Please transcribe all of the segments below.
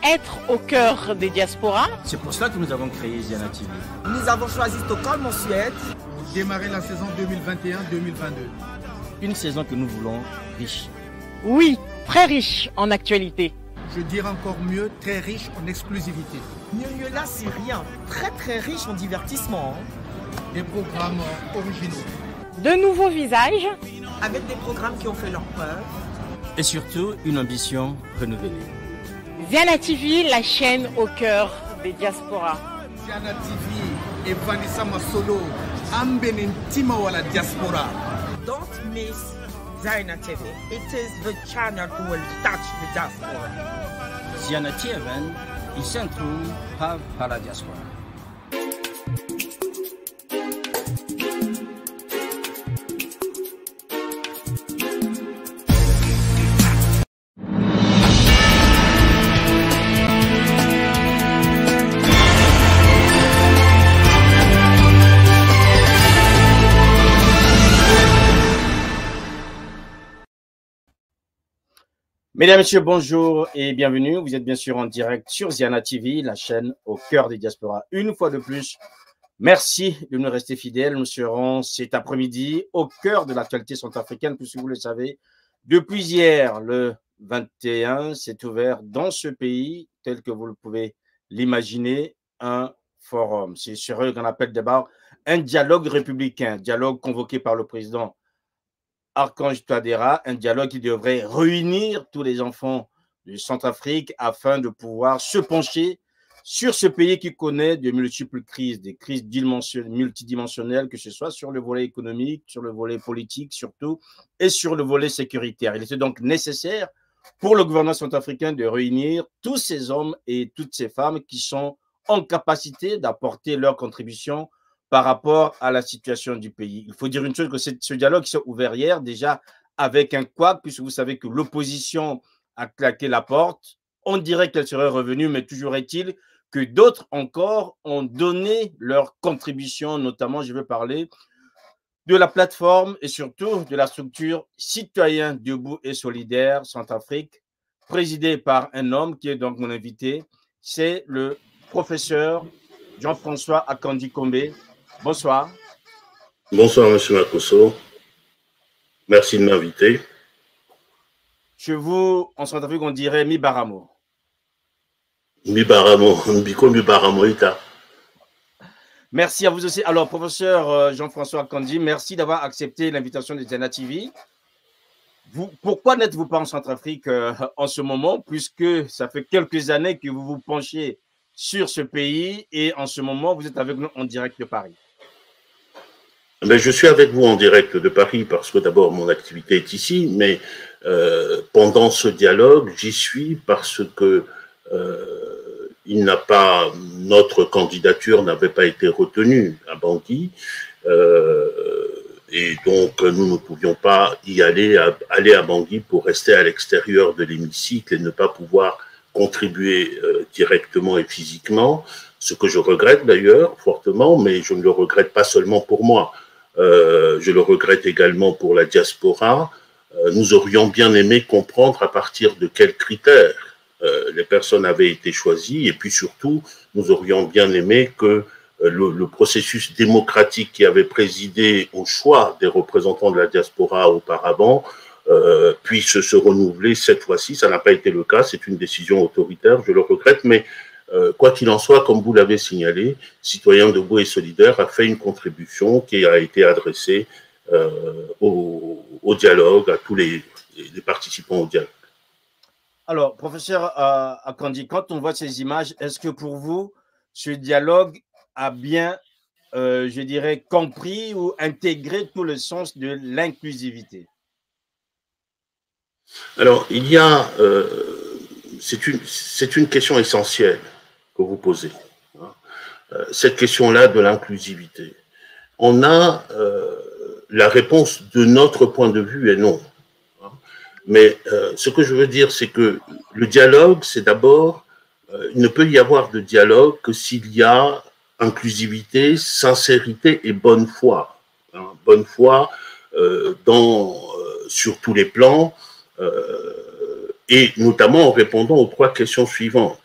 être au cœur des diasporas. C'est pour cela que nous avons créé Ziana TV. Nous avons choisi Stockholm en Suède. Pour démarrer la saison 2021-2022. Une saison que nous voulons riche. Oui, très riche en actualité. Je dirais encore mieux, très riche en exclusivité. Mieux là, c'est rien. Très riche en divertissement. Des programmes originaux. De nouveaux visages. Avec des programmes qui ont fait leur preuve. Et surtout, une ambition renouvelée. Ziana TV, la chaîne au cœur des diasporas. Ziana TV et Vanessa Masolo, Ambenentima wala diaspora. Don't miss Ziana TV. It is the channel who will touch the diaspora. Ziana TV, il s'introuve par la diaspora. Mesdames, Messieurs, bonjour et bienvenue. Vous êtes bien sûr en direct sur Ziana TV, la chaîne au cœur des diasporas. Une fois de plus, merci de nous rester fidèles. Nous serons cet après-midi au cœur de l'actualité centrafricaine, puisque vous le savez, depuis hier, le 21, s'est ouvert dans ce pays, tel que vous le pouvez l'imaginer, un forum. C'est sur eux qu'on appelle d'abord un dialogue républicain, dialogue convoqué par le président Archange Touadéra, un dialogue qui devrait réunir tous les enfants de Centrafrique afin de pouvoir se pencher sur ce pays qui connaît de multiples crises, des crises multidimensionnelles, que ce soit sur le volet économique, sur le volet politique surtout, et sur le volet sécuritaire. Il était donc nécessaire pour le gouvernement centrafricain de réunir tous ces hommes et toutes ces femmes qui sont en capacité d'apporter leur contribution par rapport à la situation du pays. Il faut dire une chose, que ce dialogue s'est ouvert hier déjà avec un couac, puisque vous savez que l'opposition a claqué la porte. On dirait qu'elle serait revenue, mais toujours est-il que d'autres encore ont donné leur contribution, notamment je veux parler de la plateforme et surtout de la structure Citoyens debout et solidaire Centrafrique, présidée par un homme qui est donc mon invité, c'est le professeur Jean-François Akandi Kombe. Bonsoir. Bonsoir, M. Makosso. Merci de m'inviter. Chez vous, en Centrafrique, on dirait Mi-Baramo. Mi-Baramo, Mbiko Mi-Baramo, Ita. Merci à vous aussi. Alors, professeur Jean-François Akandi, merci d'avoir accepté l'invitation de Ziana TV. Pourquoi n'êtes-vous pas en Centrafrique en ce moment, puisque ça fait quelques années que vous vous penchez sur ce pays et en ce moment, vous êtes avec nous en direct de Paris? Mais je suis avec vous en direct de Paris parce que d'abord mon activité est ici, mais pendant ce dialogue, j'y suis parce que notre candidature n'avait pas été retenue à Bangui, et donc nous ne pouvions pas y aller à Bangui pour rester à l'extérieur de l'hémicycle et ne pas pouvoir contribuer directement et physiquement, ce que je regrette d'ailleurs fortement, mais je ne le regrette pas seulement pour moi. Je le regrette également pour la diaspora. Nous aurions bien aimé comprendre à partir de quels critères les personnes avaient été choisies, et puis surtout, nous aurions bien aimé que le processus démocratique qui avait présidé au choix des représentants de la diaspora auparavant puisse se renouveler cette fois-ci. Ça n'a pas été le cas, c'est une décision autoritaire, je le regrette, mais quoi qu'il en soit, comme vous l'avez signalé, Citoyens debout et solidaires a fait une contribution qui a été adressée au dialogue, à tous les participants au dialogue. Alors, professeur Akandi, quand on voit ces images, est-ce que pour vous, ce dialogue a bien, je dirais, compris ou intégré tout le sens de l'inclusivité? Alors, c'est une question essentielle que vous posez. Cette question-là de l'inclusivité. On a la réponse de notre point de vue est non. Mais ce que je veux dire, c'est que le dialogue, c'est d'abord, il ne peut y avoir de dialogue que s'il y a inclusivité, sincérité et bonne foi. Bonne foi sur tous les plans, et notamment en répondant aux trois questions suivantes.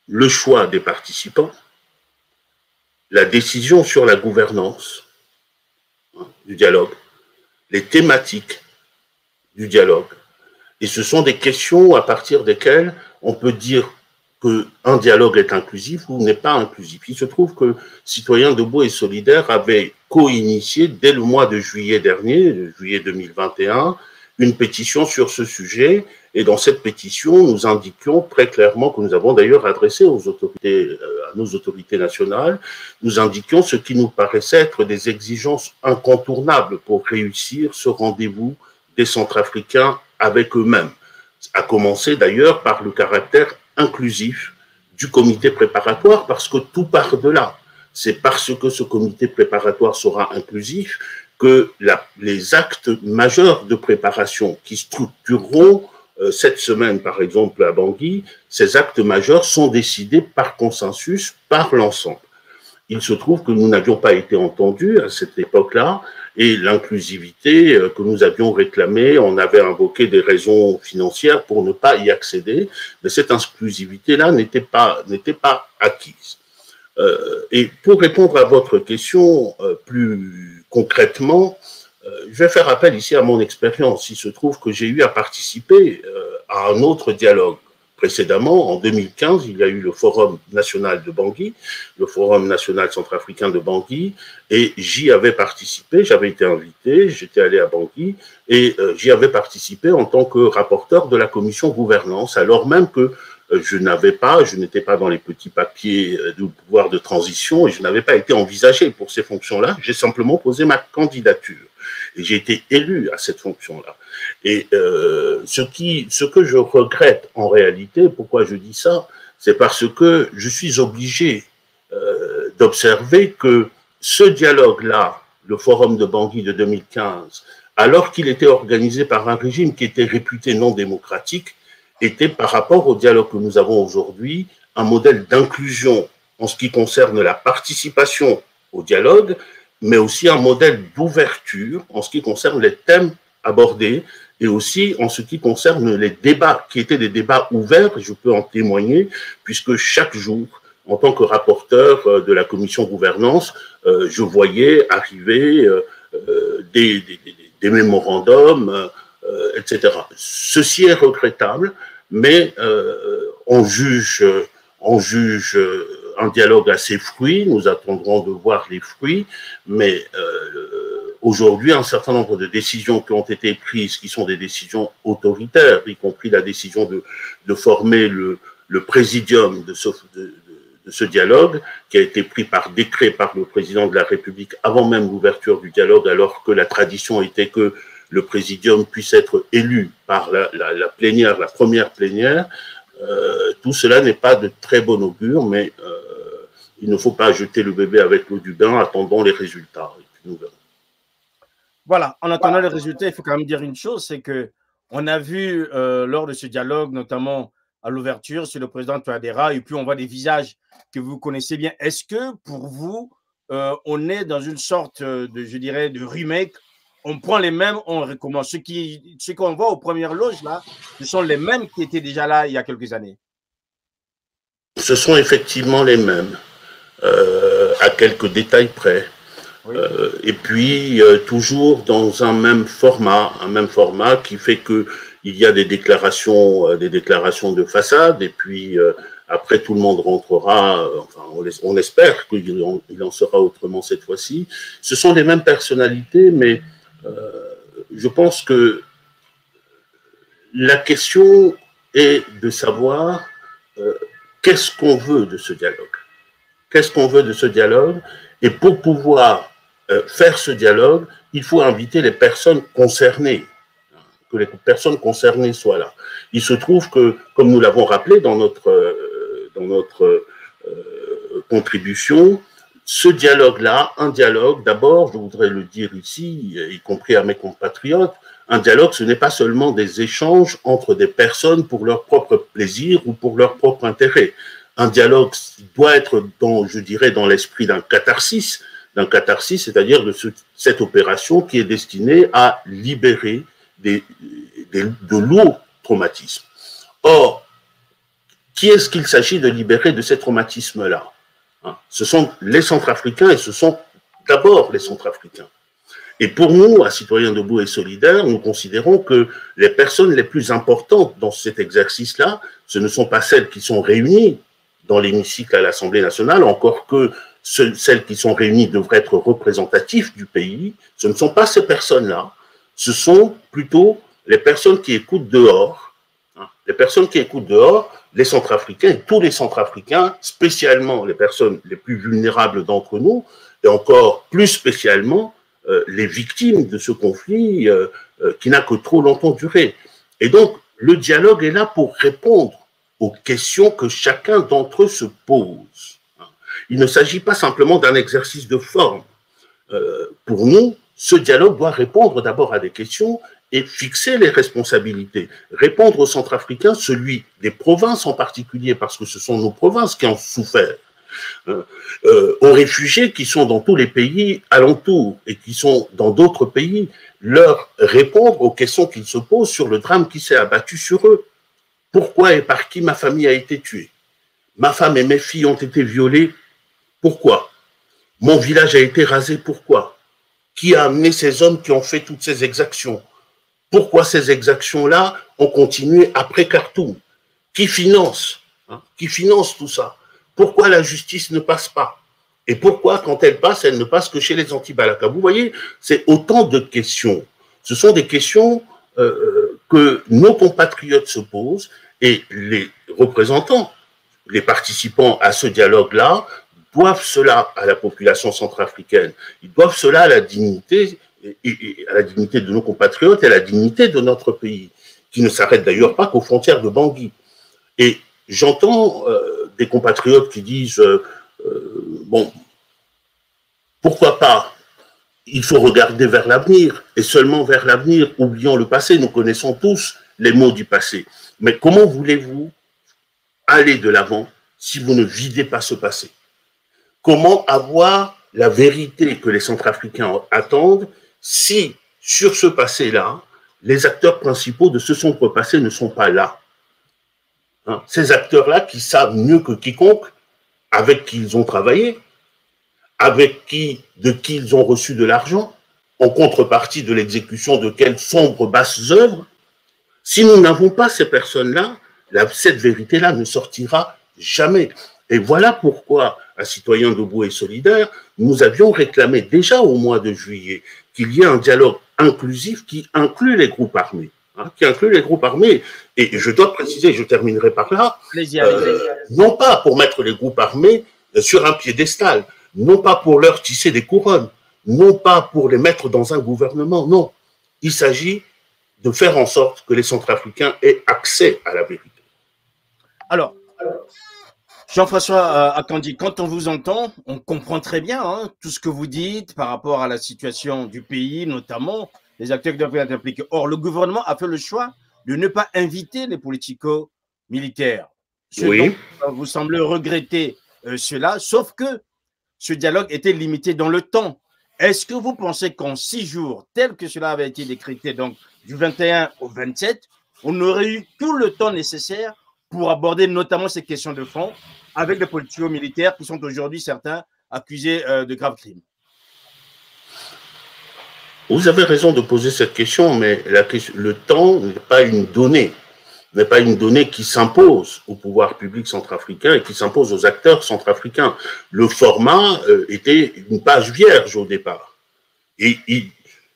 le choix des participants, la décision sur la gouvernance du dialogue, les thématiques du dialogue. Et ce sont des questions à partir desquelles on peut dire qu'un dialogue est inclusif ou n'est pas inclusif. Il se trouve que Citoyens Debout et Solidaires avait co-initié dès le mois de juillet dernier, juillet 2021, une pétition sur ce sujet. Et dans cette pétition, nous indiquions très clairement, que nous avons d'ailleurs adressé aux autorités, à nos autorités nationales, nous indiquions ce qui nous paraissait être des exigences incontournables pour réussir ce rendez-vous des Centrafricains avec eux-mêmes. À commencer d'ailleurs par le caractère inclusif du comité préparatoire, parce que tout part de là. C'est parce que ce comité préparatoire sera inclusif que les actes majeurs de préparation qui structureront cette semaine, par exemple, à Bangui, ces actes majeurs sont décidés par consensus, par l'ensemble. Il se trouve que nous n'avions pas été entendus à cette époque-là, et l'inclusivité que nous avions réclamée, on avait invoqué des raisons financières pour ne pas y accéder, mais cette inclusivité-là n'était pas acquise. Et pour répondre à votre question plus concrètement, je vais faire appel ici à mon expérience. Il se trouve que j'ai eu à participer à un autre dialogue. Précédemment, en 2015, il y a eu le Forum national de Bangui, le Forum national centrafricain de Bangui, et j'y avais participé, j'avais été invité, j'étais allé à Bangui, et j'y avais participé en tant que rapporteur de la commission gouvernance, alors même que je n'étais pas dans les petits papiers du pouvoir de transition, et je n'avais pas été envisagé pour ces fonctions-là, j'ai simplement posé ma candidature. Et j'ai été élu à cette fonction-là. Et ce que je regrette en réalité, pourquoi je dis ça, c'est parce que je suis obligé d'observer que ce dialogue-là, le Forum de Bangui de 2015, alors qu'il était organisé par un régime qui était réputé non démocratique, était par rapport au dialogue que nous avons aujourd'hui un modèle d'inclusion en ce qui concerne la participation au dialogue, mais aussi un modèle d'ouverture en ce qui concerne les thèmes abordés et aussi en ce qui concerne les débats, qui étaient des débats ouverts, je peux en témoigner, puisque chaque jour, en tant que rapporteur de la commission gouvernance, je voyais arriver des mémorandums, etc. Ceci est regrettable, mais on juge un dialogue à ses fruits, nous attendrons de voir les fruits, mais aujourd'hui, un certain nombre de décisions qui ont été prises, qui sont des décisions autoritaires, y compris la décision de former le présidium de ce dialogue, qui a été pris par décret par le président de la République avant même l'ouverture du dialogue, alors que la tradition était que le présidium puisse être élu par la plénière, la première plénière. Tout cela n'est pas de très bon augure, mais il ne faut pas jeter le bébé avec l'eau du bain, attendons les résultats. Et puis nous verrons. Voilà, en attendant les résultats, il faut quand même dire une chose, c'est qu'on a vu lors de ce dialogue, notamment à l'ouverture, c'est le président Touadéra, et puis on voit des visages que vous connaissez bien. Est-ce que pour vous, on est dans une sorte de, je dirais, de remake? On prend les mêmes, on recommence. Ce qu'on voit aux premières loges, là, ce sont les mêmes qui étaient déjà là il y a quelques années. Ce sont effectivement les mêmes, à quelques détails près. Oui. Et puis, toujours dans un même format qui fait qu'il y a des déclarations de façade, et puis après tout le monde rentrera, enfin on espère qu'il en sera autrement cette fois-ci. Ce sont les mêmes personnalités, mais je pense que la question est de savoir qu'est-ce qu'on veut de ce dialogue. Qu'est-ce qu'on veut de ce dialogue? Et pour pouvoir faire ce dialogue, il faut inviter les personnes concernées, que les personnes concernées soient là. Il se trouve que, comme nous l'avons rappelé dans notre contribution, ce dialogue-là, un dialogue, d'abord, je voudrais le dire ici, y compris à mes compatriotes, un dialogue, ce n'est pas seulement des échanges entre des personnes pour leur propre plaisir ou pour leur propre intérêt. Un dialogue doit être, je dirais, dans l'esprit d'un catharsis, c'est-à-dire de cette opération qui est destinée à libérer de lourds traumatismes. Or, qui est-ce qu'il s'agit de libérer de ces traumatismes-là? Ce sont les Centrafricains, et ce sont d'abord les Centrafricains. Et pour nous, à Citoyens debout et solidaires, nous considérons que les personnes les plus importantes dans cet exercice-là, ce ne sont pas celles qui sont réunies dans l'hémicycle à l'Assemblée nationale, encore que celles qui sont réunies devraient être représentatives du pays. Ce ne sont pas ces personnes-là, ce sont plutôt les personnes qui écoutent dehors. Les personnes qui écoutent dehors, les Centrafricains, et tous les Centrafricains, spécialement les personnes les plus vulnérables d'entre nous, et encore plus spécialement les victimes de ce conflit qui n'a que trop longtemps duré. Et donc, le dialogue est là pour répondre aux questions que chacun d'entre eux se pose. Il ne s'agit pas simplement d'un exercice de forme. Pour nous, ce dialogue doit répondre d'abord à des questions et fixer les responsabilités. Répondre aux Centrafricains, celui des provinces en particulier, parce que ce sont nos provinces qui ont souffert. Aux réfugiés qui sont dans tous les pays alentours et qui sont dans d'autres pays, leur répondre aux questions qu'ils se posent sur le drame qui s'est abattu sur eux. Pourquoi et par qui ma famille a été tuée? Ma femme et mes filles ont été violées. Pourquoi? Mon village a été rasé. Pourquoi? Qui a amené ces hommes qui ont fait toutes ces exactions? Pourquoi ces exactions-là ont continué après Khartoum? Qui finance? Qui finance tout ça? Pourquoi la justice ne passe pas? Et pourquoi, quand elle ne passe que chez les anti-Balaka? Vous voyez, c'est autant de questions. Ce sont des questions que nos compatriotes se posent et les représentants, les participants à ce dialogue-là, doivent cela à la population centrafricaine. Ils doivent cela à la dignité, à la dignité de nos compatriotes et à la dignité de notre pays, qui ne s'arrête d'ailleurs pas qu'aux frontières de Bangui. Et j'entends des compatriotes qui disent bon, pourquoi pas? Il faut regarder vers l'avenir, et seulement vers l'avenir, oublions le passé. Nous connaissons tous les mots du passé. Mais comment voulez-vous aller de l'avant si vous ne videz pas ce passé? Comment avoir la vérité que les Centrafricains attendent si, sur ce passé-là, les acteurs principaux de ce sombre passé ne sont pas là? Ces acteurs-là qui savent mieux que quiconque avec qui ils ont travaillé, de qui ils ont reçu de l'argent, en contrepartie de l'exécution de quelles sombres basses œuvres. Si nous n'avons pas ces personnes-là, cette vérité-là ne sortira jamais. Et voilà pourquoi, à Citoyens debout et solidaires, nous avions réclamé déjà au mois de juillet qu'il y ait un dialogue inclusif qui inclut les groupes armés. Et je dois préciser, je terminerai par là, non pas pour mettre les groupes armés sur un piédestal, non pas pour leur tisser des couronnes, non pas pour les mettre dans un gouvernement, non. Il s'agit de faire en sorte que les Centrafricains aient accès à la vérité. Alors, Jean-François Akandi, quand on vous entend, on comprend très bien tout ce que vous dites par rapport à la situation du pays, notamment les acteurs qui doivent être impliqués. Or, le gouvernement a fait le choix de ne pas inviter les politico-militaires. Oui. Donc, vous semblez regretter cela, sauf que ce dialogue était limité dans le temps. Est-ce que vous pensez qu'en 6 jours, tel que cela avait été décrété, donc du 21 au 27, on aurait eu tout le temps nécessaire pour aborder notamment ces questions de fond avec les politico-militaires qui sont aujourd'hui certains accusés de graves crimes? Vous avez raison de poser cette question, mais le temps n'est pas une donnée. N'est pas une donnée qui s'impose au pouvoir public centrafricain et qui s'impose aux acteurs centrafricains. Le format était une page vierge au départ. Et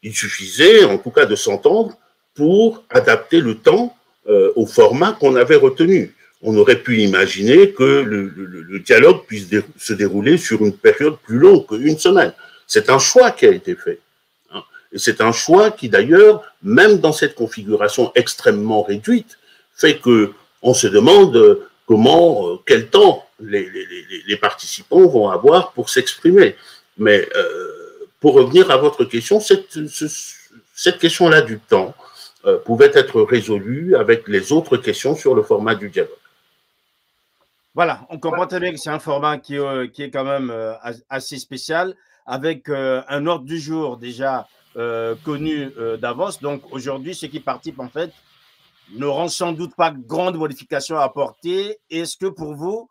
il suffisait, en tout cas, de s'entendre pour adapter le temps au format qu'on avait retenu. On aurait pu imaginer que le dialogue puisse se dérouler sur une période plus longue qu'une semaine. C'est un choix qui a été fait. Et c'est un choix qui, d'ailleurs, même dans cette configuration extrêmement réduite, fait qu'on se demande quel temps les participants vont avoir pour s'exprimer. Mais pour revenir à votre question, cette question-là du temps pouvait être résolue avec les autres questions sur le format du dialogue. Voilà, on comprend très bien que c'est un format qui est quand même assez spécial, avec un ordre du jour déjà connu d'avance. Donc aujourd'hui, ceux qui participent, en fait, n'auront sans doute pas grande modification à apporter. Est-ce que pour vous,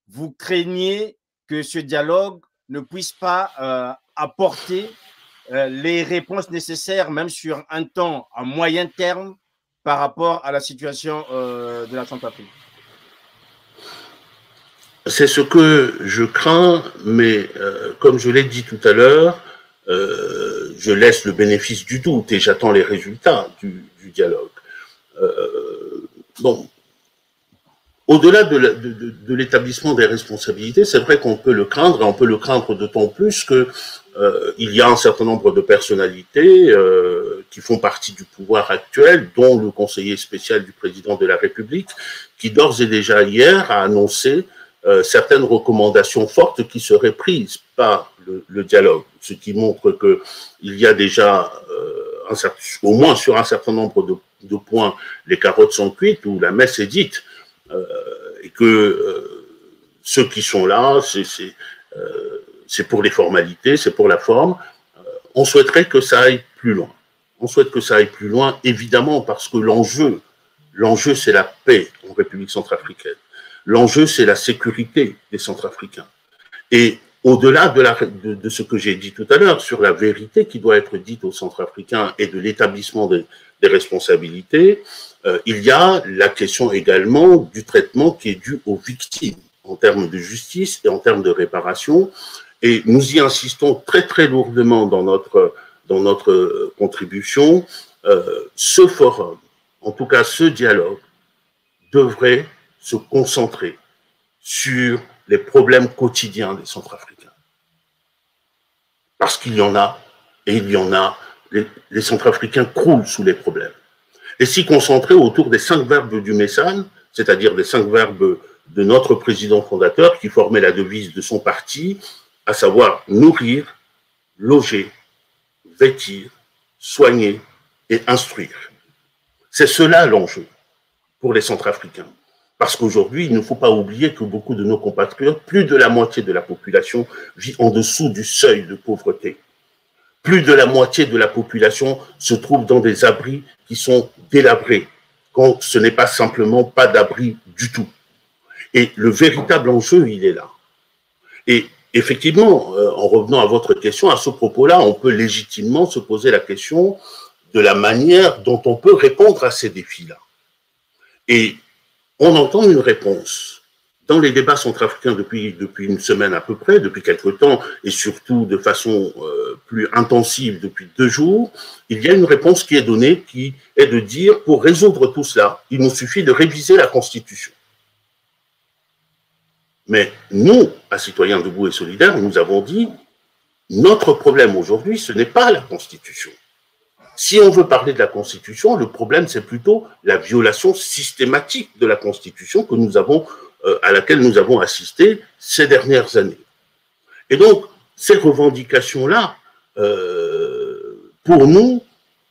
vous craignez que ce dialogue ne puisse pas apporter les réponses nécessaires, même sur un temps à moyen terme, par rapport à la situation de la Centrafrique? C'est ce que je crains, mais comme je l'ai dit tout à l'heure, je laisse le bénéfice du doute et j'attends les résultats du dialogue. Bon, au-delà de l'établissement des responsabilités, c'est vrai qu'on peut le craindre, et on peut le craindre d'autant plus que il y a un certain nombre de personnalités qui font partie du pouvoir actuel, dont le conseiller spécial du président de la République, qui d'ores et déjà hier a annoncé certaines recommandations fortes qui seraient prises par le dialogue, ce qui montre qu'il y a déjà, au moins sur un certain nombre de points, les carottes sont cuites ou la messe est dite, et que ceux qui sont là, c'est pour les formalités, c'est pour la forme. On souhaiterait que ça aille plus loin. On souhaite que ça aille plus loin, évidemment, parce que l'enjeu, c'est la paix en République centrafricaine. L'enjeu, c'est la sécurité des Centrafricains. Et au-delà de ce que j'ai dit tout à l'heure sur la vérité qui doit être dite aux Centrafricains et de l'établissement des responsabilités, il y a la question également du traitement qui est dû aux victimes en termes de justice et en termes de réparation. Et nous y insistons très très lourdement dans notre contribution. Ce forum, en tout cas ce dialogue, devrait se concentrer sur les problèmes quotidiens des Centrafricains. Parce qu'il y en a, et il y en a, les Centrafricains croulent sous les problèmes. Et s'y concentrer autour des 5 verbes du Messane, c'est-à-dire des 5 verbes de notre président fondateur qui formait la devise de son parti, à savoir nourrir, loger, vêtir, soigner et instruire. C'est cela l'enjeu pour les Centrafricains. Parce qu'aujourd'hui, il ne faut pas oublier que beaucoup de nos compatriotes, plus de la moitié de la population vit en dessous du seuil de pauvreté. Plus de la moitié de la population se trouve dans des abris qui sont délabrés, quand ce n'est pas simplement pas d'abri du tout. Et le véritable enjeu, il est là. Et effectivement, en revenant à votre question, à ce propos-là, on peut légitimement se poser la question de la manière dont on peut répondre à ces défis-là. Et on entend une réponse dans les débats centrafricains depuis une semaine à peu près, depuis quelque temps, et surtout de façon plus intensive depuis 2 jours. Il y a une réponse qui est donnée, qui est de dire, pour résoudre tout cela, il nous suffit de réviser la Constitution. Mais nous, à Citoyens debout et solidaires, nous avons dit, notre problème aujourd'hui, ce n'est pas la Constitution. Si on veut parler de la Constitution, le problème, c'est plutôt la violation systématique de la Constitution que nous avons, à laquelle nous avons assisté ces dernières années. Et donc, ces revendications-là, pour nous,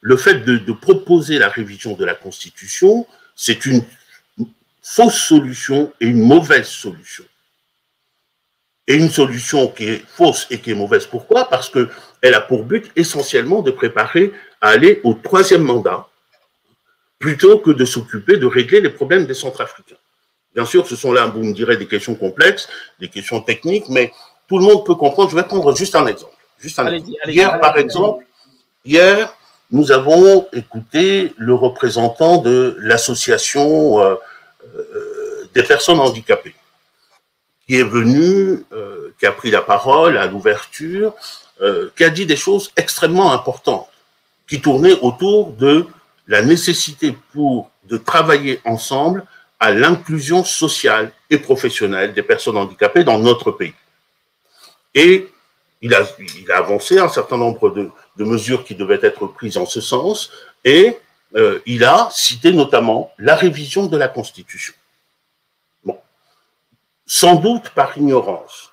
le fait de proposer la révision de la Constitution, c'est une fausse solution et une mauvaise solution. Et une solution qui est fausse et qui est mauvaise. Pourquoi? Parce qu'elle a pour but essentiellement de préparer à aller au 3e mandat, plutôt que de s'occuper de régler les problèmes des Centrafricains. Bien sûr, ce sont là, vous me direz, des questions complexes, des questions techniques, mais tout le monde peut comprendre. Je vais prendre juste un exemple. Hier, par exemple, nous avons écouté le représentant de l'association des personnes handicapées, qui est venu, qui a pris la parole à l'ouverture, qui a dit des choses extrêmement importantes, qui tournaient autour de la nécessité de travailler ensemble à l'inclusion sociale et professionnelle des personnes handicapées dans notre pays. Et il a avancé un certain nombre de mesures qui devaient être prises en ce sens, et il a cité notamment la révision de la Constitution. Sans doute par ignorance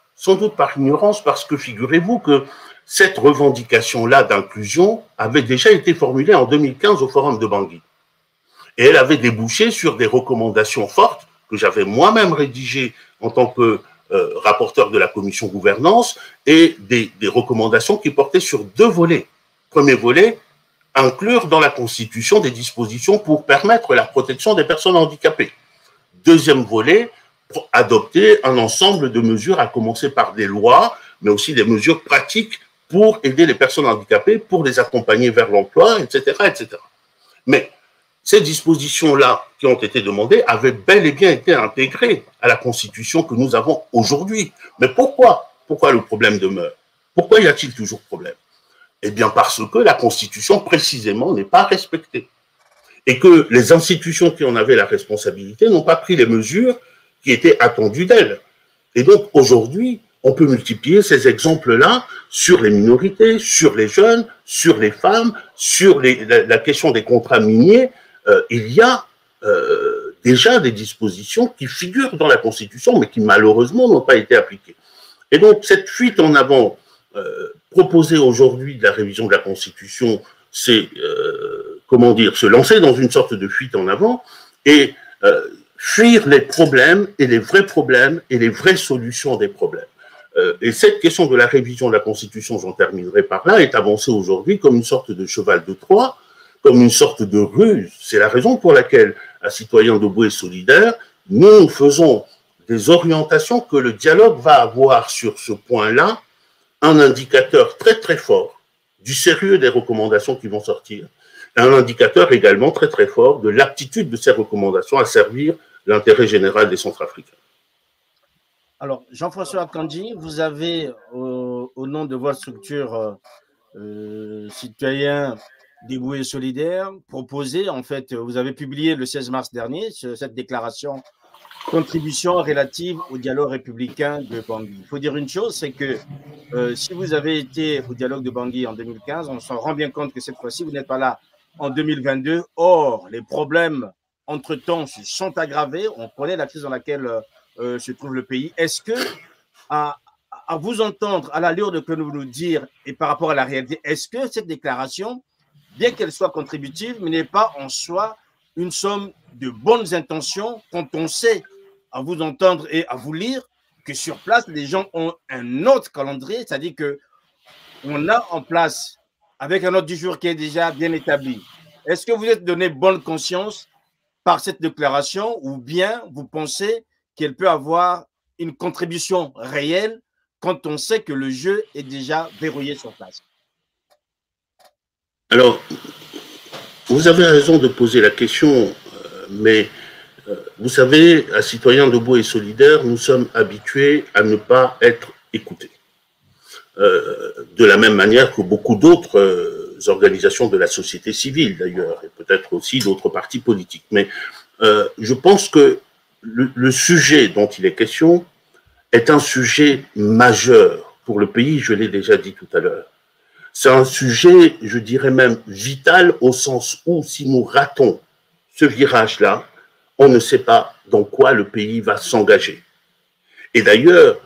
parce que figurez-vous que cette revendication-là d'inclusion avait déjà été formulée en 2015 au Forum de Bangui. Et elle avait débouché sur des recommandations fortes que j'avais moi-même rédigées en tant que rapporteur de la commission gouvernance et des recommandations qui portaient sur 2 volets. Premier volet, inclure dans la Constitution des dispositions pour permettre la protection des personnes handicapées. Deuxième volet, adopter un ensemble de mesures, à commencer par des lois, mais aussi des mesures pratiques pour aider les personnes handicapées, pour les accompagner vers l'emploi, etc., etc. Mais ces dispositions-là qui ont été demandées avaient bel et bien été intégrées à la Constitution que nous avons aujourd'hui. Mais pourquoi? Pourquoi le problème demeure? Pourquoi y a-t-il toujours problème? Eh bien parce que la Constitution, précisément, n'est pas respectée. Et que les institutions qui en avaient la responsabilité n'ont pas pris les mesures qui étaient attendues d'elles. Et donc, aujourd'hui, on peut multiplier ces exemples-là sur les minorités, sur les jeunes, sur les femmes, sur la question des contrats miniers. Il y a déjà des dispositions qui figurent dans la Constitution, mais qui malheureusement n'ont pas été appliquées. Et donc, cette fuite en avant proposée aujourd'hui de la révision de la Constitution, c'est, comment dire, se lancer dans une sorte de fuite en avant et fuir les problèmes et les vrais problèmes et les vraies solutions des problèmes. Et cette question de la révision de la Constitution, j'en terminerai par là, est avancée aujourd'hui comme une sorte de cheval de Troie, comme une sorte de ruse. C'est la raison pour laquelle, à Citoyens debout et solidaires, nous faisons des orientations que le dialogue va avoir sur ce point-là, un indicateur très très fort du sérieux des recommandations qui vont sortir, un indicateur également très très fort de l'aptitude de ces recommandations à servir l'intérêt général des Centrafricains. Alors, Jean-François Kandji, vous avez, au nom de votre structure Citoyens debout et solidaires, proposé, en fait, vous avez publié le 16 mars dernier cette déclaration contribution relative au dialogue républicain de Bangui. Il faut dire une chose, c'est que si vous avez été au dialogue de Bangui en 2015, on s'en rend bien compte que cette fois-ci, vous n'êtes pas là en 2022. Or, les problèmes, entre-temps, se sont aggravés. On connaît la crise dans laquelle se trouve le pays. Est-ce que, à vous entendre, à l'allure de que nous nous dire et par rapport à la réalité, est-ce que cette déclaration, bien qu'elle soit contributive, mais n'est pas en soi une somme de bonnes intentions quand on sait, à vous entendre et à vous lire, que sur place, les gens ont un autre calendrier, c'est-à-dire qu'on a en place, avec un ordre du jour qui est déjà bien établi. Est-ce que vous êtes donné bonne conscience par cette déclaration ou bien vous pensez qu'elle peut avoir une contribution réelle quand on sait que le jeu est déjà verrouillé sur place? Alors, vous avez raison de poser la question, mais vous savez, à Citoyens debout et solidaires, nous sommes habitués à ne pas être écoutés. De la même manière que beaucoup d'autres organisations de la société civile, d'ailleurs, et peut-être aussi d'autres partis politiques. Mais je pense que le sujet dont il est question est un sujet majeur pour le pays, je l'ai déjà dit tout à l'heure. C'est un sujet, je dirais même, vital au sens où si nous ratons ce virage-là, on ne sait pas dans quoi le pays va s'engager. Et d'ailleurs,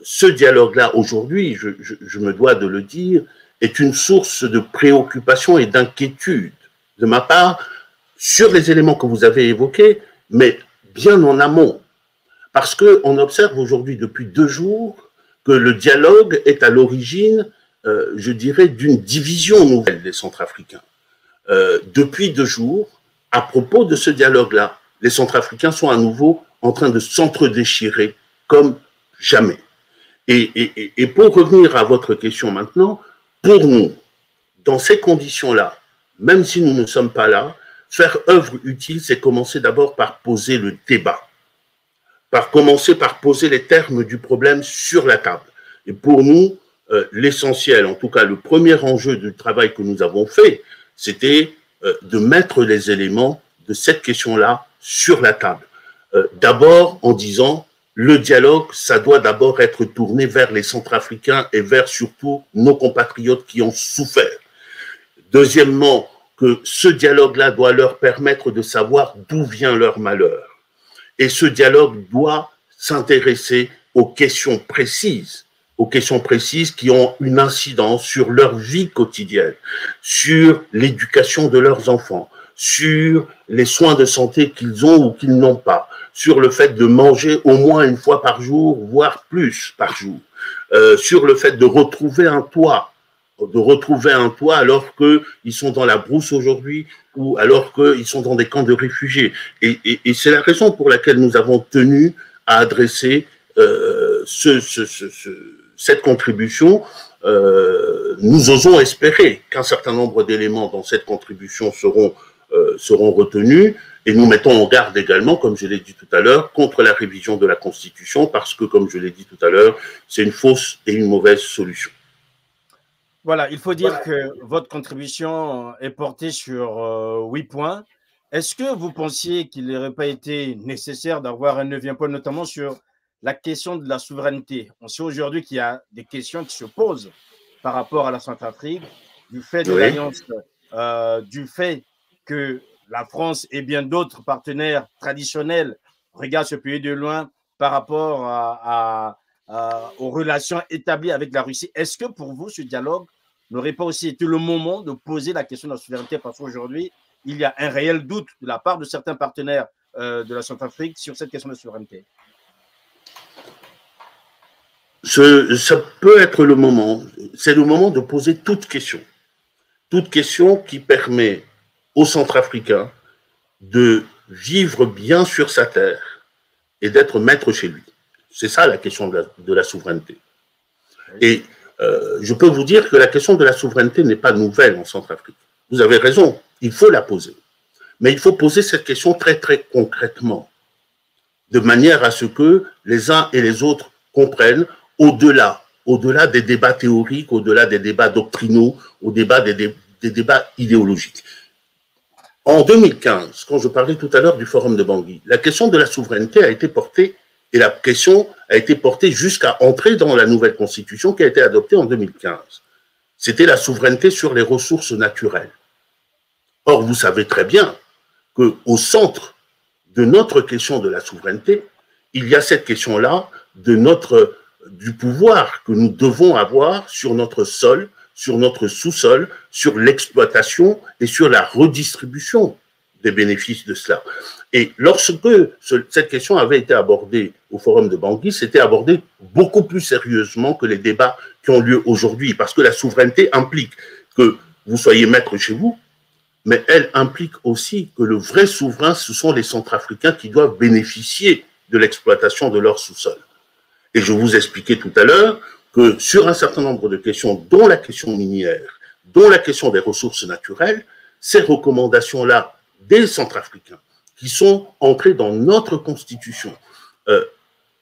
ce dialogue-là, aujourd'hui, je me dois de le dire, est une source de préoccupation et d'inquiétude de ma part sur les éléments que vous avez évoqués, mais bien en amont. Parce qu'on observe aujourd'hui depuis 2 jours que le dialogue est à l'origine, je dirais, d'une division nouvelle des Centrafricains. Depuis 2 jours, à propos de ce dialogue-là, les Centrafricains sont à nouveau en train de s'entre-déchirer comme jamais. Et pour revenir à votre question maintenant, pour nous, dans ces conditions-là, même si nous ne sommes pas là, faire œuvre utile, c'est commencer d'abord par poser le débat, par commencer par poser les termes du problème sur la table. Et pour nous, l'essentiel, en tout cas le premier enjeu du travail que nous avons fait, c'était de mettre les éléments de cette question-là sur la table. D'abord en disant, le dialogue, ça doit d'abord être tourné vers les Centrafricains et vers surtout nos compatriotes qui ont souffert. Deuxièmement, que ce dialogue-là doit leur permettre de savoir d'où vient leur malheur. Et ce dialogue doit s'intéresser aux questions précises qui ont une incidence sur leur vie quotidienne, sur l'éducation de leurs enfants, sur les soins de santé qu'ils ont ou qu'ils n'ont pas, sur le fait de manger au moins 1 fois par jour, voire plus par jour, sur le fait de retrouver un toit de retrouver un toit alors qu'ils sont dans la brousse aujourd'hui ou alors qu'ils sont dans des camps de réfugiés. Et c'est la raison pour laquelle nous avons tenu à adresser cette contribution. Nous osons espérer qu'un certain nombre d'éléments dans cette contribution seront retenus, et nous mettons en garde également, comme je l'ai dit tout à l'heure, contre la révision de la Constitution, parce que, comme je l'ai dit tout à l'heure, c'est une fausse et une mauvaise solution. Voilà, il faut dire que votre contribution est portée sur 8 points. Est-ce que vous pensiez qu'il n'aurait pas été nécessaire d'avoir un 9e point, notamment sur la question de la souveraineté? On sait aujourd'hui qu'il y a des questions qui se posent par rapport à la Centrafrique, du fait de l'alliance, du fait que la France et bien d'autres partenaires traditionnels regardent ce pays de loin par rapport aux relations établies avec la Russie. Est-ce que pour vous, ce dialogue n'aurait pas aussi été le moment de poser la question de la souveraineté? Parce qu'aujourd'hui, il y a un réel doute de la part de certains partenaires de la Centrafrique sur cette question de souveraineté. Ça peut être le moment, c'est le moment de poser toute question qui permet aux Centrafricains de vivre bien sur sa terre et d'être maître chez lui. C'est ça la question de la souveraineté. Et je peux vous dire que la question de la souveraineté n'est pas nouvelle en Centrafrique. Vous avez raison, il faut la poser. Mais il faut poser cette question très très concrètement, de manière à ce que les uns et les autres comprennent au-delà des débats théoriques, au-delà des débats doctrinaux, au-delà des débats idéologiques. En 2015, quand je parlais tout à l'heure du forum de Bangui, la question de la souveraineté a été portée, et la question a été portée jusqu'à entrer dans la nouvelle constitution qui a été adoptée en 2015. C'était la souveraineté sur les ressources naturelles. Or, vous savez très bien qu'au centre de notre question de la souveraineté, il y a cette question-là du pouvoir que nous devons avoir sur notre sol, sur notre sous-sol, sur l'exploitation et sur la redistribution des bénéfices de cela. Et lorsque cette question avait été abordée au Forum de Bangui, c'était abordé beaucoup plus sérieusement que les débats qui ont lieu aujourd'hui, parce que la souveraineté implique que vous soyez maître chez vous, mais elle implique aussi que le vrai souverain, ce sont les Centrafricains qui doivent bénéficier de l'exploitation de leur sous-sol. Et je vous expliquais tout à l'heure que sur un certain nombre de questions, dont la question minière, dont la question des ressources naturelles, ces recommandations-là des Centrafricains qui sont entrées dans notre Constitution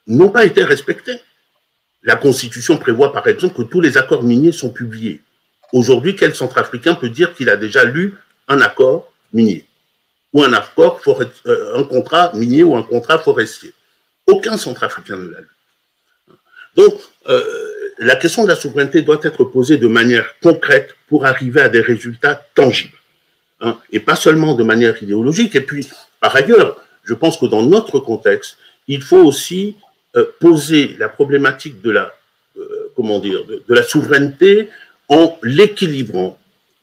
n'ont pas été respectées. La Constitution prévoit par exemple que tous les accords miniers sont publiés. Aujourd'hui, quel Centrafricain peut dire qu'il a déjà lu un accord minier ou un contrat minier ou un contrat forestier? Aucun Centrafricain ne l'a lu. Donc, la question de la souveraineté doit être posée de manière concrète pour arriver à des résultats tangibles, hein, et pas seulement de manière idéologique. Et puis, par ailleurs, je pense que dans notre contexte, il faut aussi poser la problématique de la souveraineté en l'équilibrant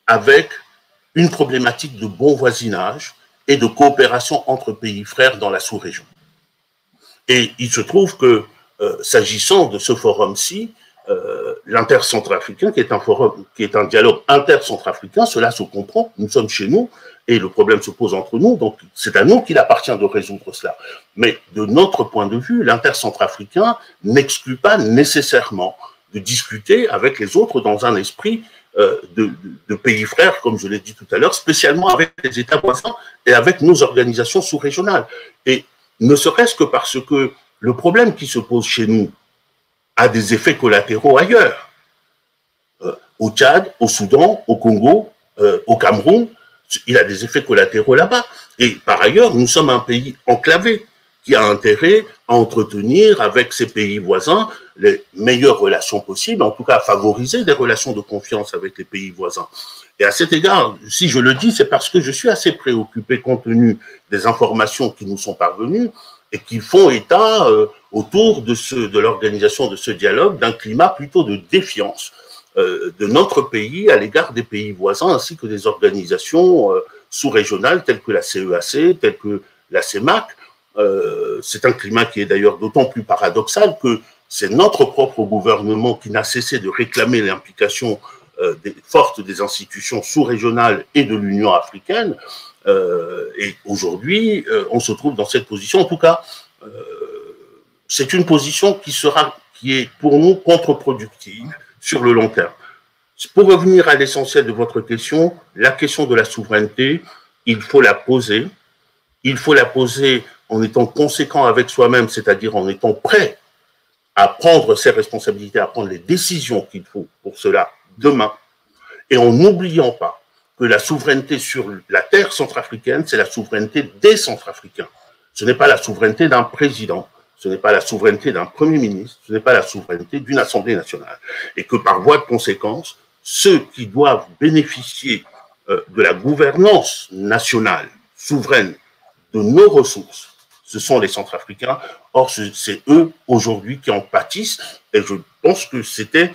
avec une problématique de bon voisinage et de coopération entre pays frères dans la sous-région. Et il se trouve que, s'agissant de ce forum-ci, l'intercentrafricain, qui est un dialogue intercentrafricain, cela se comprend, nous sommes chez nous, et le problème se pose entre nous, donc c'est à nous qu'il appartient de résoudre cela. Mais de notre point de vue, l'intercentrafricain n'exclut pas nécessairement de discuter avec les autres dans un esprit de pays frères, comme je l'ai dit tout à l'heure, spécialement avec les États voisins et avec nos organisations sous-régionales. Et ne serait-ce que parce que le problème qui se pose chez nous a des effets collatéraux ailleurs. Au Tchad, au Soudan, au Congo, au Cameroun, il a des effets collatéraux là-bas. Et par ailleurs, nous sommes un pays enclavé qui a intérêt à entretenir avec ses pays voisins les meilleures relations possibles, en tout cas à favoriser des relations de confiance avec les pays voisins. Et à cet égard, si je le dis, c'est parce que je suis assez préoccupé compte tenu des informations qui nous sont parvenues et qui font état autour de l'organisation de ce dialogue d'un climat plutôt de défiance de notre pays à l'égard des pays voisins ainsi que des organisations sous-régionales telles que la CEAC, telles que la CEMAC. C'est un climat qui est d'ailleurs d'autant plus paradoxal que c'est notre propre gouvernement qui n'a cessé de réclamer l'implication forte des institutions sous-régionales et de l'Union africaine. Et aujourd'hui, on se trouve dans cette position. En tout cas, c'est une position qui est pour nous contre-productive sur le long terme. Pour revenir à l'essentiel de votre question, la question de la souveraineté, il faut la poser. Il faut la poser en étant conséquent avec soi-même, c'est-à-dire en étant prêt à prendre ses responsabilités, à prendre les décisions qu'il faut pour cela demain, et en n'oubliant pas que la souveraineté sur la terre centrafricaine, c'est la souveraineté des Centrafricains. Ce n'est pas la souveraineté d'un président, ce n'est pas la souveraineté d'un Premier ministre, ce n'est pas la souveraineté d'une Assemblée nationale. Et que par voie de conséquence, ceux qui doivent bénéficier de la gouvernance nationale, souveraine, de nos ressources, ce sont les Centrafricains. Or, c'est eux, aujourd'hui, qui en pâtissent. Et je pense que c'était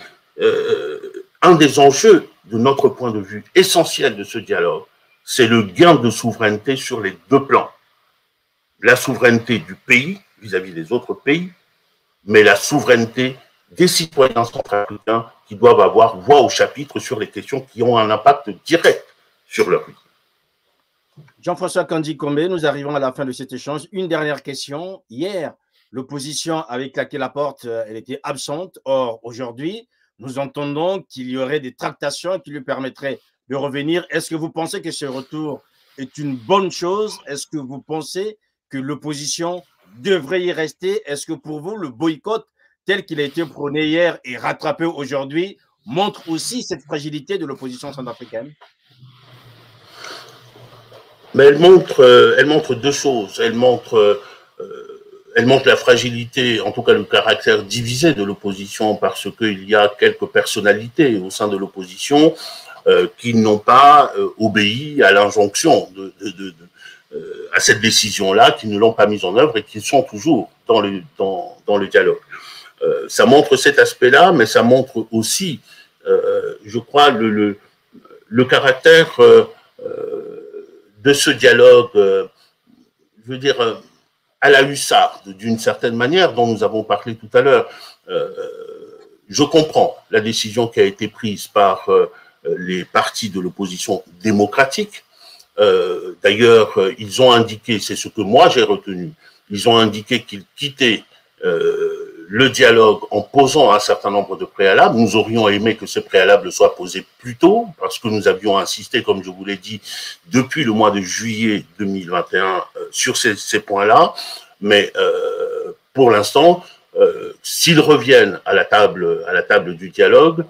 un des enjeux, de notre point de vue, essentiel de ce dialogue. C'est le gain de souveraineté sur les deux plans. La souveraineté du pays, vis-à-vis des autres pays, mais la souveraineté des citoyens centrafricains qui doivent avoir voix au chapitre sur les questions qui ont un impact direct sur leur vie. Jean-François Kandi-Kombe, nous arrivons à la fin de cet échange. Une dernière question. Hier, l'opposition avec laquelle Laporte elle était absente. Or, aujourd'hui, nous entendons qu'il y aurait des tractations qui lui permettraient de revenir. Est-ce que vous pensez que ce retour est une bonne chose? Est-ce que vous pensez que l'opposition devrait y rester? Est-ce que pour vous, le boycott tel qu'il a été prôné hier et rattrapé aujourd'hui montre aussi cette fragilité de l'opposition centrafricaine? Mais elle montre deux choses. Elle montre la fragilité, en tout cas le caractère divisé de l'opposition, parce qu'il y a quelques personnalités au sein de l'opposition qui n'ont pas obéi à l'injonction à cette décision-là, qui ne l'ont pas mise en œuvre et qui sont toujours dans le dialogue. Ça montre cet aspect-là, mais ça montre aussi, je crois, le caractère de ce dialogue, je veux dire, à la hussarde, d'une certaine manière, dont nous avons parlé tout à l'heure. Je comprends la décision qui a été prise par les partis de l'opposition démocratique. D'ailleurs, ils ont indiqué, c'est ce que moi j'ai retenu, ils ont indiqué qu'ils quittaient le dialogue en posant un certain nombre de préalables. Nous aurions aimé que ces préalables soient posés plus tôt, parce que nous avions insisté, comme je vous l'ai dit, depuis le mois de juillet 2021 sur ces points-là. Mais pour l'instant, s'ils reviennent à la table du dialogue,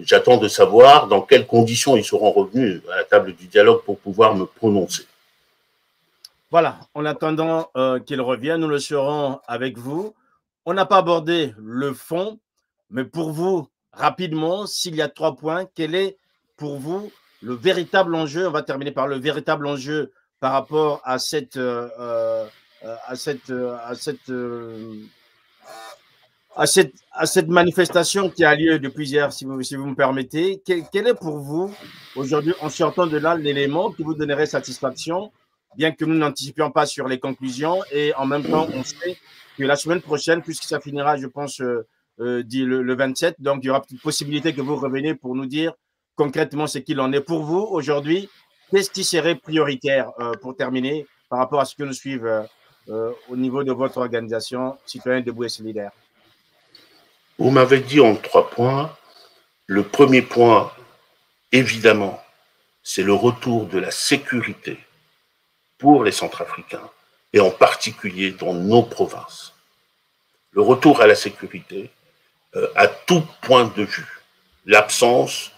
j'attends de savoir dans quelles conditions ils seront revenus à la table du dialogue pour pouvoir me prononcer. Voilà, en attendant qu'ils reviennent, nous le serons avec vous. On n'a pas abordé le fond, mais pour vous, rapidement, s'il y a 3 points, quel est pour vous le véritable enjeu? On va terminer par le véritable enjeu par rapport à cette manifestation qui a lieu depuis hier, si vous me permettez. Quel est pour vous, aujourd'hui, en sortant de là, l'élément qui vous donnerait satisfaction, bien que nous n'anticipions pas sur les conclusions, et en même temps, on sait que la semaine prochaine, puisque ça finira, je pense, le 27, donc il y aura une possibilité que vous reveniez pour nous dire concrètement ce qu'il en est pour vous aujourd'hui. Qu'est-ce qui serait prioritaire pour terminer par rapport à ce que nous suivent au niveau de votre organisation Citoyens Debout et Solidaires? Vous m'avez dit en 3 points. Le premier point, évidemment, c'est le retour de la sécurité pour les Centrafricains, et en particulier dans nos provinces. Le retour à la sécurité, à tout point de vue. L'absence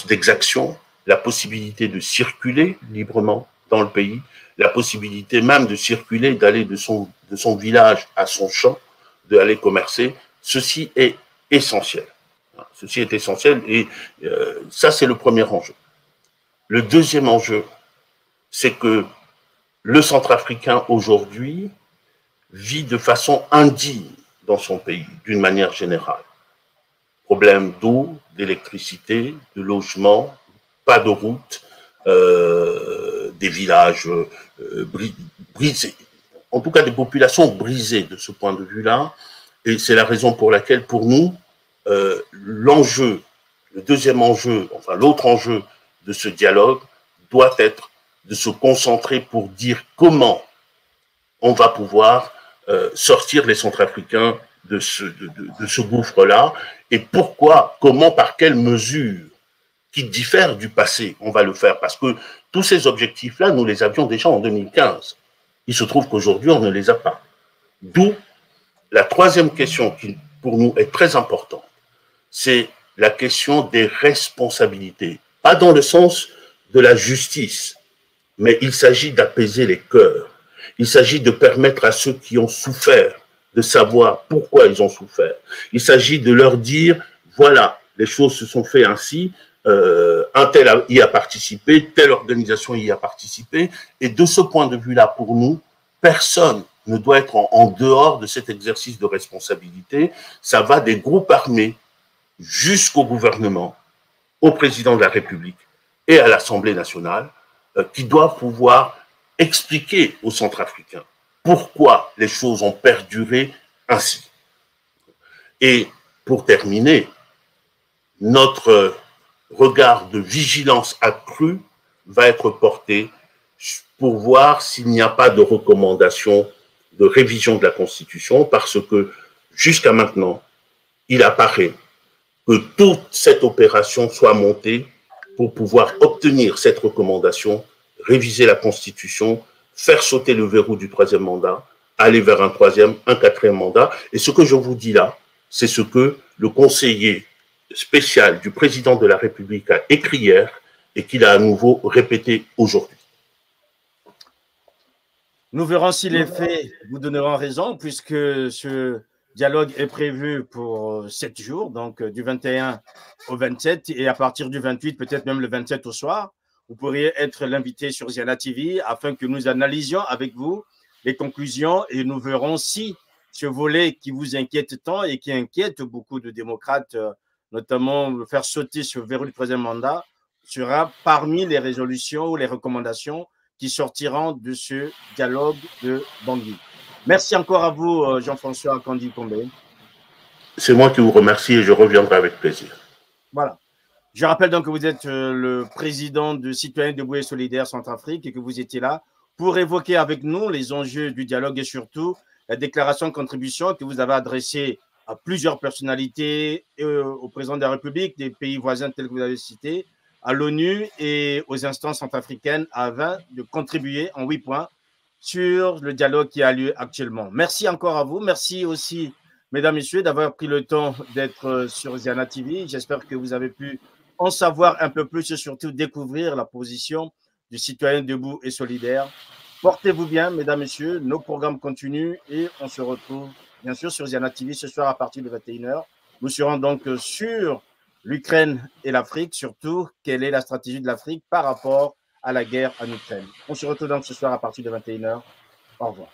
d'exaction, la possibilité de circuler librement dans le pays, la possibilité même de circuler, d'aller de son village à son champ, d'aller commercer. Ceci est essentiel. Ceci est essentiel et ça, c'est le premier enjeu. Le deuxième enjeu, c'est que le Centrafricain aujourd'hui vit de façon indigne dans son pays, d'une manière générale. Problème d'eau, d'électricité, de logement, pas de route, des villages brisés. En tout cas, des populations brisées de ce point de vue-là. Et c'est la raison pour laquelle, pour nous, l'enjeu le deuxième enjeu, enfin l'autre enjeu de ce dialogue doit être de se concentrer pour dire comment on va pouvoir sortir les Centrafricains de ce gouffre-là et pourquoi, comment, par quelles mesures qui diffèrent du passé, on va le faire. Parce que tous ces objectifs-là, nous les avions déjà en 2015. Il se trouve qu'aujourd'hui, on ne les a pas. D'où la troisième question qui, pour nous, est très importante. C'est la question des responsabilités. Pas dans le sens de la justice, mais il s'agit d'apaiser les cœurs. Il s'agit de permettre à ceux qui ont souffert de savoir pourquoi ils ont souffert. Il s'agit de leur dire, voilà, les choses se sont faites ainsi, un tel y a participé, telle organisation y a participé, et de ce point de vue-là, pour nous, personne ne doit être en dehors de cet exercice de responsabilité. Ça va des groupes armés jusqu'au gouvernement, au président de la République et à l'Assemblée nationale, qui doivent pouvoir expliquer aux Centrafricains pourquoi les choses ont perduré ainsi. Et pour terminer, notre regard de vigilance accrue va être porté pour voir s'il n'y a pas de recommandation de révision de la Constitution, parce que jusqu'à maintenant, il apparaît que toute cette opération soit montée pour pouvoir obtenir cette recommandation, réviser la Constitution, faire sauter le verrou du troisième mandat, aller vers un troisième, un quatrième mandat. Et ce que je vous dis là, c'est ce que le conseiller spécial du président de la République a écrit hier et qu'il a à nouveau répété aujourd'hui. Nous verrons si les faits vous donneront raison, puisque ce dialogue est prévu pour 7 jours, donc du 21 au 27, et à partir du 28, peut-être même le 27 au soir, vous pourriez être l'invité sur Ziana TV afin que nous analysions avec vous les conclusions et nous verrons si ce volet qui vous inquiète tant et qui inquiète beaucoup de démocrates, notamment faire sauter ce verrou du troisième mandat, sera parmi les résolutions ou les recommandations qui sortiront de ce dialogue de Bangui. Merci encore à vous, Jean-François Kandi-Kombe. C'est moi qui vous remercie et je reviendrai avec plaisir. Voilà. Je rappelle donc que vous êtes le président de Citoyens Debout et Solidaires Centrafrique et que vous étiez là pour évoquer avec nous les enjeux du dialogue et surtout la déclaration de contribution que vous avez adressée à plusieurs personnalités, au président de la République, des pays voisins tels que vous avez cités, à l'ONU et aux instances centrafricaines afin de contribuer en 8 points sur le dialogue qui a lieu actuellement. Merci encore à vous. Merci aussi, mesdames, messieurs, d'avoir pris le temps d'être sur Ziana TV. J'espère que vous avez pu en savoir un peu plus et surtout découvrir la position du citoyen debout et solidaire. Portez-vous bien, mesdames, messieurs. Nos programmes continuent et on se retrouve bien sûr sur Ziana TV ce soir à partir de 21h. Nous serons donc sur l'Ukraine et l'Afrique, surtout quelle est la stratégie de l'Afrique par rapport à la guerre en Ukraine. On se retrouve donc ce soir à partir de 21h. Au revoir.